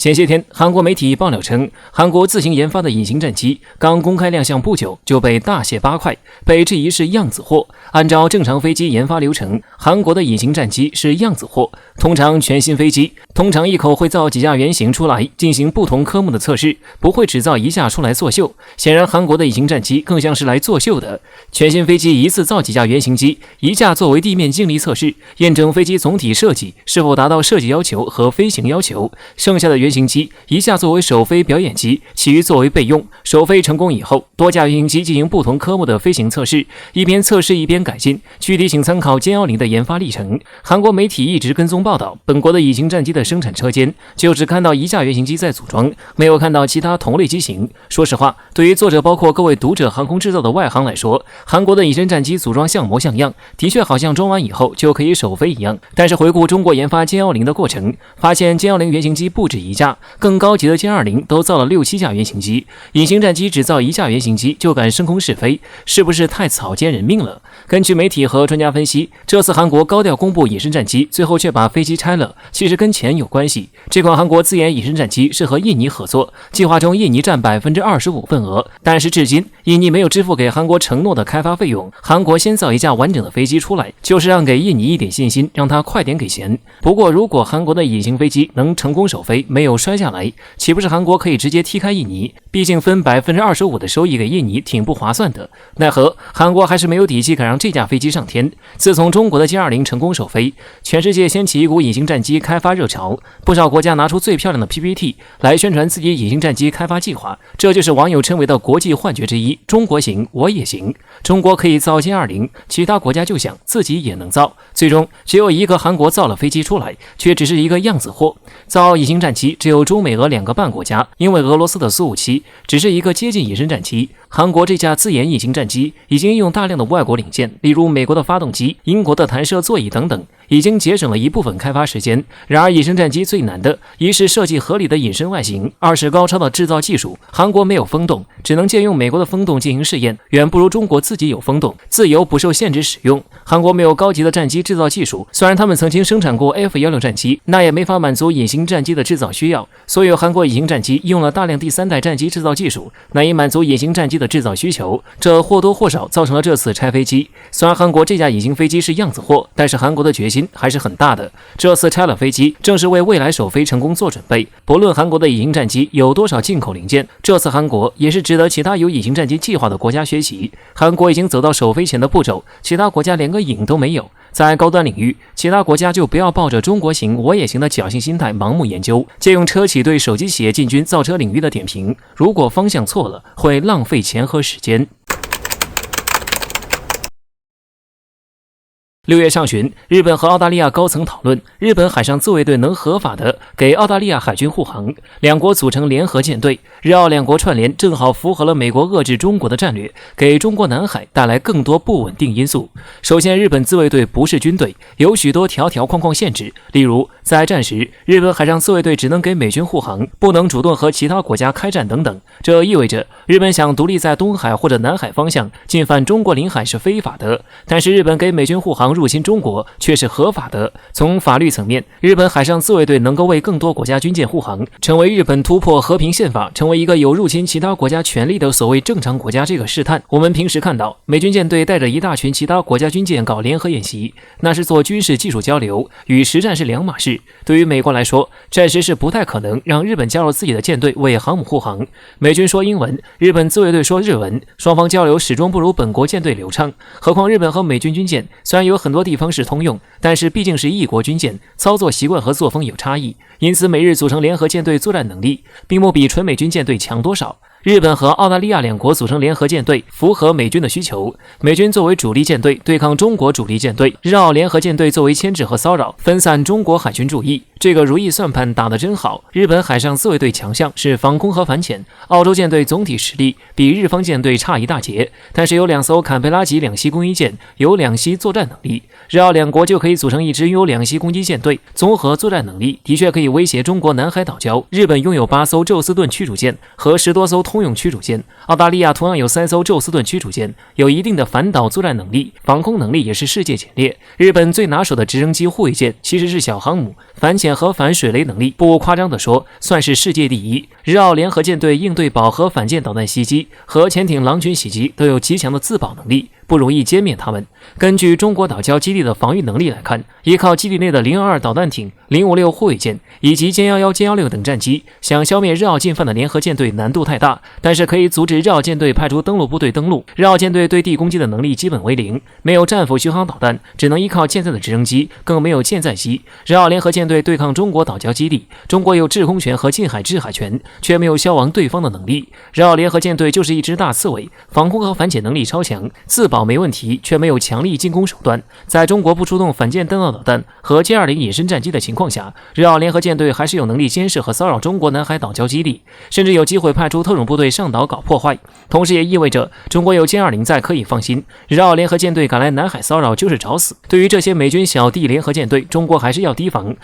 前些天，韩国媒体爆料称，韩国自行研发的隐形战机刚公开亮相不久就被大卸8块，被质疑是样子货。按照正常飞机研发流程，韩国的隐形战机是样子货。通常全新飞机一口会造几架原型出来，进行不同科目的测试，不会只造一架出来作秀。显然，韩国的隐形战机更像是来作秀的。全新飞机一次造几架原型机，一架作为地面静力测试，验证飞机总体设计是否达到设计要求和飞行要求。剩下的原型机一架作为首飞表演机，其余作为备用。首飞成功以后，多架原型机进行不同科目的飞行测试，一边测试一边改进。具体请参考歼10的研发历程。韩国媒体一直跟踪报道，本国的隐形战机的生产车间就只看到一架原型机在组装，没有看到其他同类机型。说实话，对于作者包括各位读者航空制造的外行来说，韩国的隐身战机组装像模像样，的确好像装完以后就可以首飞一样。但是回顾中国研发歼10的过程，发现歼10原型机不止一架，更高级的歼20都造了6、7架原型机，隐形战机只造一架原型机就敢升空试飞，是不是太草菅人命了？根据媒体和专家分析，这次韩国高调公布隐身战机，最后却把飞机拆了，其实跟钱有关系。这款韩国自研隐身战机是和印尼合作，计划中印尼占25%份额，但是至今印尼没有支付给韩国承诺的开发费用。韩国先造一架完整的飞机出来，就是让给印尼一点信心，让他快点给钱。不过如果韩国的隐形飞机能成功首飞，没有摔下来，岂不是韩国可以直接踢开印尼？毕竟分25%的收益给印尼挺不划算的。奈何韩国还是没有底气敢让这架飞机上天。自从中国的歼20成功首飞，全世界掀起一股隐形战机开发热潮，不少国家拿出最漂亮的 PPT 来宣传自己隐形战机开发计划，这就是网友称为的国际幻觉之一。中国行，我也行。中国可以造歼20，其他国家就想自己也能造。最终只有一个韩国造了飞机出来，却只是一个样子货。造隐形战机只有中美俄2个半国家，因为俄罗斯的苏57只是一个接近隐身战机。韩国这架自研隐形战机已经应用大量的外国零件，例如美国的发动机、英国的弹射座椅等等，已经节省了一部分开发时间。然而隐身战机最难的，一是设计合理的隐身外形，二是高超的制造技术。韩国没有风洞，只能借用美国的风洞进行试验，远不如中国自己有风洞，自由不受限制使用。韩国没有高级的战机制造技术，虽然他们曾经生产过 F-16战机，那也没法满足隐形战机的制造需要。所以韩国隐形战机用了大量第3代战机制造技术，难以满足隐形战机的制造需求，这或多或少造成了这次拆飞机。虽然韩国这架隐形飞机是样子货，但是韩国的决心还是很大的。这次拆了飞机，正是为未来首飞成功做准备。不论韩国的隐形战机有多少进口零件，这次韩国也是值得其他有隐形战机计划的国家学习。韩国已经走到首飞前的步骤，其他国家连个影都没有。在高端领域，其他国家就不要抱着中国行我也行的侥幸心态盲目研究，借用车企对手机企业进军造车领域的点评，如果方向错了，会浪费钱和时间。6月上旬，日本和澳大利亚高层讨论，日本海上自卫队能合法的给澳大利亚海军护航，两国组成联合舰队，日澳两国串联正好符合了美国遏制中国的战略，给中国南海带来更多不稳定因素。首先，日本自卫队不是军队，有许多条条框框限制，例如在战时，日本海上自卫队只能给美军护航，不能主动和其他国家开战等等。这意味着日本想独立在东海或者南海方向进犯中国领海是非法的，但是日本给美军护航入侵中国却是合法的。从法律层面，日本海上自卫队能够为更多国家军舰护航，成为日本突破和平宪法，成为一个有入侵其他国家权利的所谓正常国家这个试探。我们平时看到美军舰队带着一大群其他国家军舰搞联合演习，那是做军事技术交流，与实战是两码事。对于美国来说，暂时是不太可能让日本加入自己的舰队为航母护航。美军说英文，日本自卫队说日文，双方交流始终不如本国舰队流畅。何况日本和美军军舰虽然有很多地方是通用，但是毕竟是异国军舰，操作习惯和作风有差异，因此美日组成联合舰队作战能力并不比纯美军舰队强多少。日本和澳大利亚两国组成联合舰队，符合美军的需求。美军作为主力舰队对抗中国主力舰队，日澳联合舰队作为牵制和骚扰，分散中国海军注意。这个如意算盘打得真好。日本海上自卫队强项是防空和反潜，澳洲舰队总体实力比日方舰队差一大截，但是有2艘坎培拉级两栖攻击舰，有两栖作战能力，日澳两国就可以组成一支拥有两栖攻击舰队，综合作战能力的确可以威胁中国南海岛礁。日本拥有8艘宙斯盾驱逐舰和10多艘通用驱逐舰，澳大利亚同样有3艘宙斯盾驱逐舰，有一定的反导作战能力，防空能力也是世界前列。日本最拿手的直升机护卫舰其实是小航母，反潜和反水雷能力不夸张地说算是世界第一。日澳联合舰队应对饱和反舰导弹袭击和潜艇狼群袭击都有极强的自保能力，不容易歼灭他们。根据中国岛礁基地的防御能力来看，依靠基地内的022导弹艇、056护卫舰以及歼11、歼16等战机，想消灭日澳进犯的联合舰队难度太大，但是可以阻止日澳舰队派出登陆部队登陆。日澳舰队对地攻击的能力基本为零，没有战斧巡航导弹，只能依靠舰载的直升机，更没有舰载机。日澳联合舰队对抗中国岛礁基地，中国有制空权和近海制海权，却没有消亡对方的能力。日澳联合舰队就是一只大刺猬，防空和反潜能力超强，自保没问题，却没有强力进攻手段。在中国不出动反舰弹道导弹和歼20隐身战机的情况下，日澳联合舰队还是有能力监视和骚扰中国南海岛礁基地，甚至有机会派出特种部队上岛搞破坏。同时也意味着中国有歼20在，可以放心。日澳联合舰队赶来南海骚扰就是找死。对于这些美军小弟联合舰队，中国还是要提防。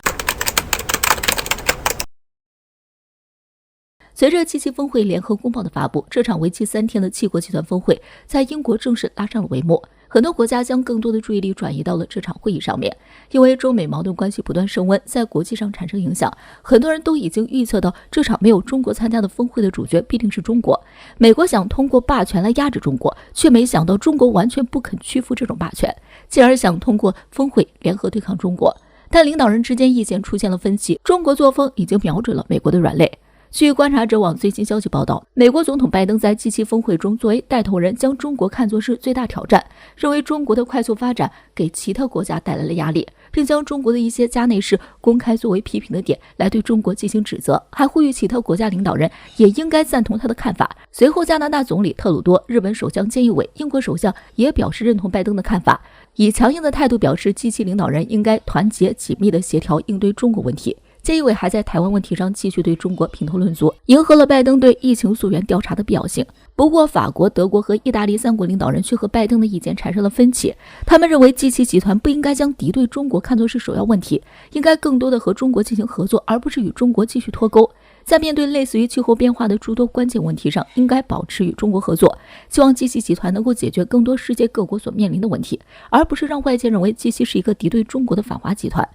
随着七七峰会联合公报的发布，这场为期3天的七国集团峰会在英国正式拉上了帷幕。很多国家将更多的注意力转移到了这场会议上面，因为中美矛盾关系不断升温，在国际上产生影响。很多人都已经预测到这场没有中国参加的峰会的主角必定是中国。美国想通过霸权来压制中国，却没想到中国完全不肯屈服这种霸权，进而想通过峰会联合对抗中国。但领导人之间意见出现了分歧，中国作风已经瞄准了美国的软肋。据观察者网最新消息报道，美国总统拜登在G7峰会中作为带头人，将中国看作是最大挑战，认为中国的快速发展给其他国家带来了压力，并将中国的一些家内事公开作为批评的点来对中国进行指责，还呼吁其他国家领导人也应该赞同他的看法。随后，加拿大总理特鲁多、日本首相菅义伟、英国首相也表示认同拜登的看法，以强硬的态度表示G7领导人应该团结紧密的协调应对中国问题。菅义伟还在台湾问题上继续对中国评头论足，迎合了拜登对疫情溯源调查的必要性。不过，法国、德国和意大利3国领导人却和拜登的意见产生了分歧。他们认为G7集团不应该将敌对中国看作是首要问题，应该更多的和中国进行合作，而不是与中国继续脱钩。在面对类似于气候变化的诸多关键问题上，应该保持与中国合作，希望G7集团能够解决更多世界各国所面临的问题，而不是让外界认为G7是一个敌对中国的反华集团。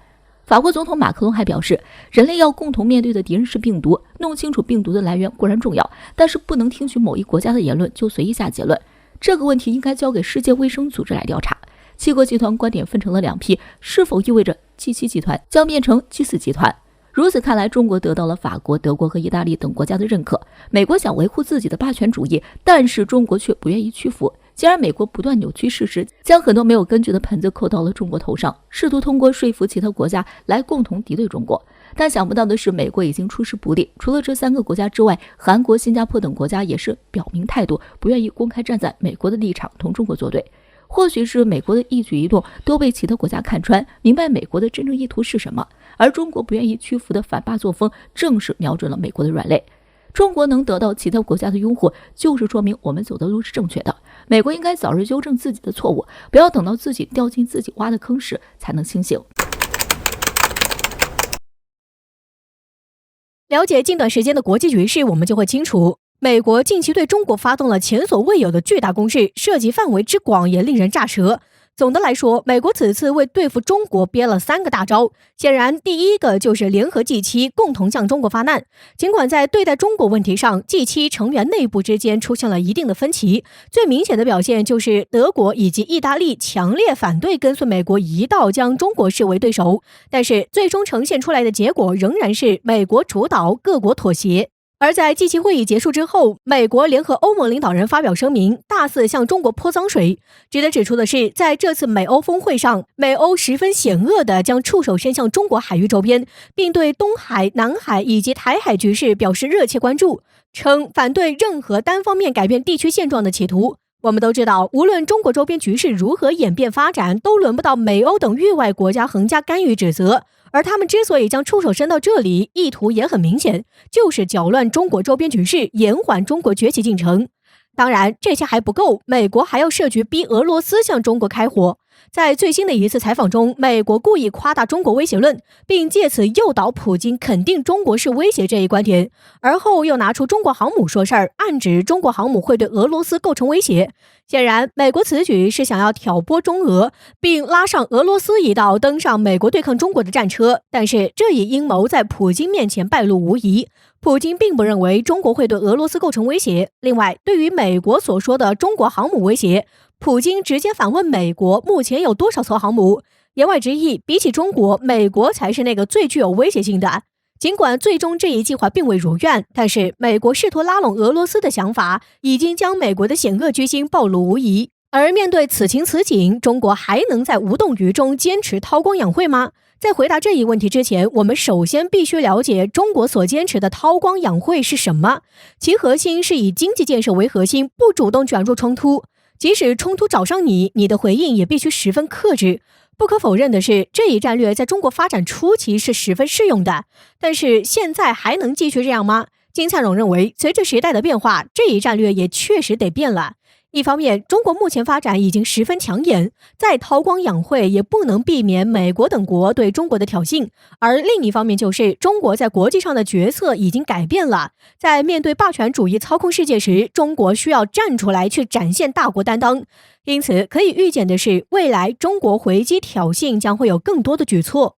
法国总统马克龙还表示，人类要共同面对的敌人是病毒，弄清楚病毒的来源固然重要，但是不能听取某一国家的言论就随意下结论。这个问题应该交给世界卫生组织来调查。七国集团观点分成了2批，是否意味着G7集团将变成G4集团？如此看来，中国得到了法国、德国和意大利等国家的认可。美国想维护自己的霸权主义，但是中国却不愿意屈服。既然美国不断扭曲事实，将很多没有根据的盆子扣到了中国头上，试图通过说服其他国家来共同敌对中国。但想不到的是，美国已经出师不利。除了这3个国家之外，韩国、新加坡等国家也是表明态度，不愿意公开站在美国的立场同中国作对。或许是美国的一举一动都被其他国家看穿，明白美国的真正意图是什么，而中国不愿意屈服的反霸作风正是瞄准了美国的软肋。中国能得到其他国家的拥护，就是说明我们走的路是正确的。美国应该早日纠正自己的错误，不要等到自己掉进自己挖的坑时才能清醒。了解近段时间的国际局势，我们就会清楚，美国近期对中国发动了前所未有的巨大攻势，涉及范围之广也令人咋舌。总的来说，美国此次为对付中国憋了3个大招，显然第一个就是联合 G7 共同向中国发难。尽管在对待中国问题上 G7 成员内部之间出现了一定的分歧，最明显的表现就是德国以及意大利强烈反对跟随美国一道将中国视为对手，但是最终呈现出来的结果仍然是美国主导，各国妥协。而在G7会议结束之后，美国联合欧盟领导人发表声明，大肆向中国泼脏水。值得指出的是，在这次美欧峰会上，美欧十分险恶地将触手伸向中国海域周边，并对东海、南海以及台海局势表示热切关注，称反对任何单方面改变地区现状的企图。我们都知道，无论中国周边局势如何演变发展，都轮不到美欧等域外国家横加干预指责。而他们之所以将触手伸到这里，意图也很明显，就是搅乱中国周边局势，延缓中国崛起进程。当然，这些还不够，美国还要设局逼俄罗斯向中国开火。在最新的一次采访中，美国故意夸大中国威胁论，并借此诱导普京肯定中国是威胁这一观点，而后又拿出中国航母说事儿，暗指中国航母会对俄罗斯构成威胁。显然，美国此举是想要挑拨中俄，并拉上俄罗斯一道登上美国对抗中国的战车。但是，这一阴谋在普京面前败露无遗。普京并不认为中国会对俄罗斯构成威胁。另外，对于美国所说的中国航母威胁，普京直接反问美国目前有多少艘航母，言外之意，比起中国，美国才是那个最具有威胁性的。尽管最终这一计划并未如愿，但是美国试图拉拢俄罗斯的想法已经将美国的险恶居心暴露无遗。而面对此情此景，中国还能在无动于衷坚持韬光养晦吗？在回答这一问题之前，我们首先必须了解中国所坚持的韬光养晦是什么。其核心是以经济建设为核心，不主动卷入冲突。即使冲突找上你，你的回应也必须十分克制。不可否认的是，这一战略在中国发展初期是十分适用的，但是现在还能继续这样吗？金灿荣认为，随着时代的变化，这一战略也确实得变了。一方面，中国目前发展已经十分抢眼，再韬光养晦也不能避免美国等国对中国的挑衅；而另一方面就是中国在国际上的角色已经改变了，在面对霸权主义操控世界时，中国需要站出来去展现大国担当。因此，可以预见的是，未来中国回击挑衅将会有更多的举措。